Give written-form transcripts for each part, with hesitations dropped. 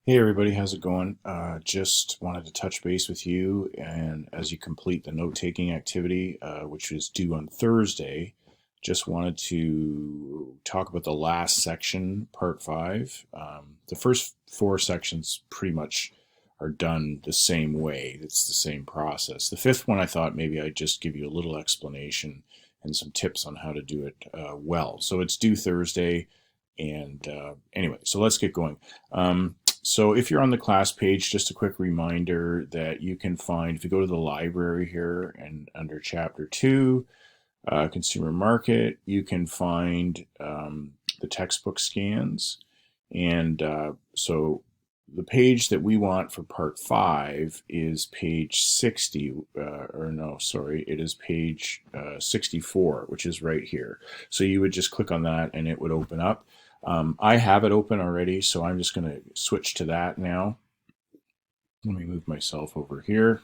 Hey everybody, how's it going? Just wanted to touch base with you, and as you complete the note-taking activity, which is due on Thursday, just wanted to talk about the last section, part five. The first four sections pretty much are done the same way. It's the same process. The fifth one, I thought maybe I'd just give you a little explanation and some tips on how to do it well. So it's due Thursday, and anyway, so let's get going. So if you're on the class page, just a quick reminder that you can find, if you go to the library here and under chapter 2, consumer market, you can find the textbook scans. And so the page that we want for part 5 is page 60, or no, sorry, it is page 64, which is right here. So you would just click on that and it would open up. I have it open already, so I'm just going to switch to that now. Let me move myself over here.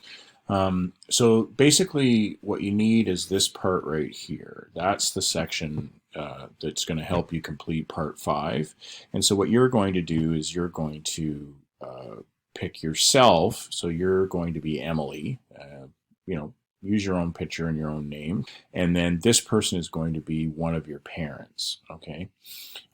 So basically what you need is this part right here. That's the section that's going to help you complete part 5. And so what you're going to do is you're going to pick yourself. So you're going to be Emily, you know, use your own picture and your own name. And then this person is going to be one of your parents, okay?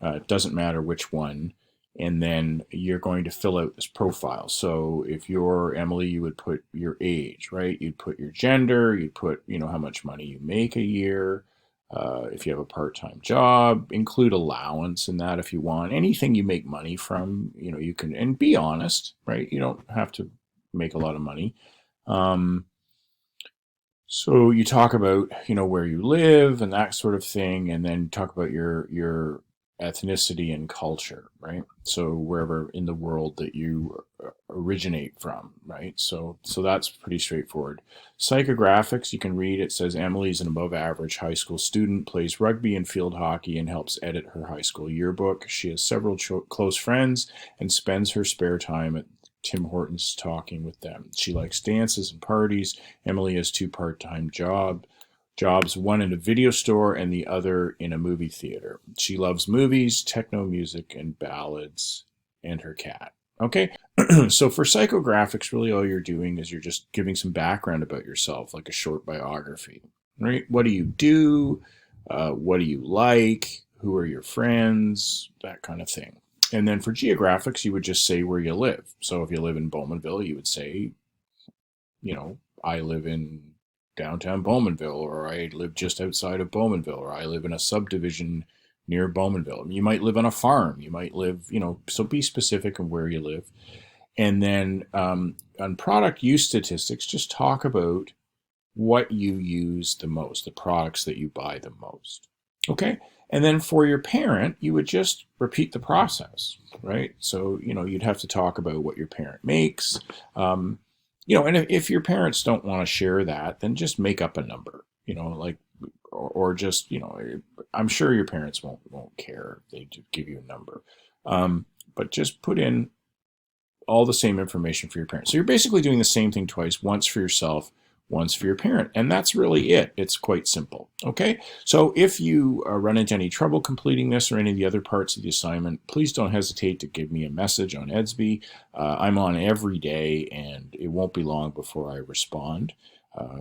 It doesn't matter which one. And then you're going to fill out this profile. So if you're Emily, you would put your age, right? You'd put your gender, you'd put, how much money you make a year. If you have a part-time job, include allowance in that if you want. Anything you make money from, you can, and be honest, right? You don't have to make a lot of money. So you talk about, where you live and that sort of thing, and then talk about your ethnicity and culture, right? So wherever in the world that you originate from, right? So that's pretty straightforward. Psychographics, you can read, it says Emily's an above average high school student, plays rugby and field hockey, and helps edit her high school yearbook. She has several close friends and spends her spare time at Tim Hortons talking with them. She likes dances and parties. Emily has two part-time jobs, one in a video store and the other in a movie theater. She loves movies, techno music, and ballads, and her cat. Okay, so for psychographics, really all you're doing is you're just giving some background about yourself, like a short biography. Right? What do you do? What do you like? Who are your friends? That kind of thing. And then for geographics, you would just say where you live. So if you live in Bowmanville, you would say, I live in downtown Bowmanville, or I live just outside of Bowmanville, or I live in a subdivision near Bowmanville. You might live on a farm. You might live, so be specific on where you live. And then on product use statistics, just talk about what you use the most, the products that you buy the most. Okay. And then for your parent, you would just repeat the process, right? So, you'd have to talk about what your parent makes. And if your parents don't want to share that, then just make up a number, like, or just, I'm sure your parents won't care if they give you a number. But just put in all the same information for your parents. So you're basically doing the same thing twice, once for yourself, once for your parent. And that's really it. It's quite simple. Okay. So if you run into any trouble completing this or any of the other parts of the assignment, please don't hesitate to give me a message on Edsby. I'm on every day and it won't be long before I respond.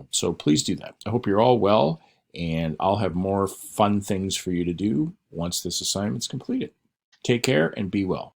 So please do that. I hope you're all well, and I'll have more fun things for you to do once this assignment's completed. Take care and be well.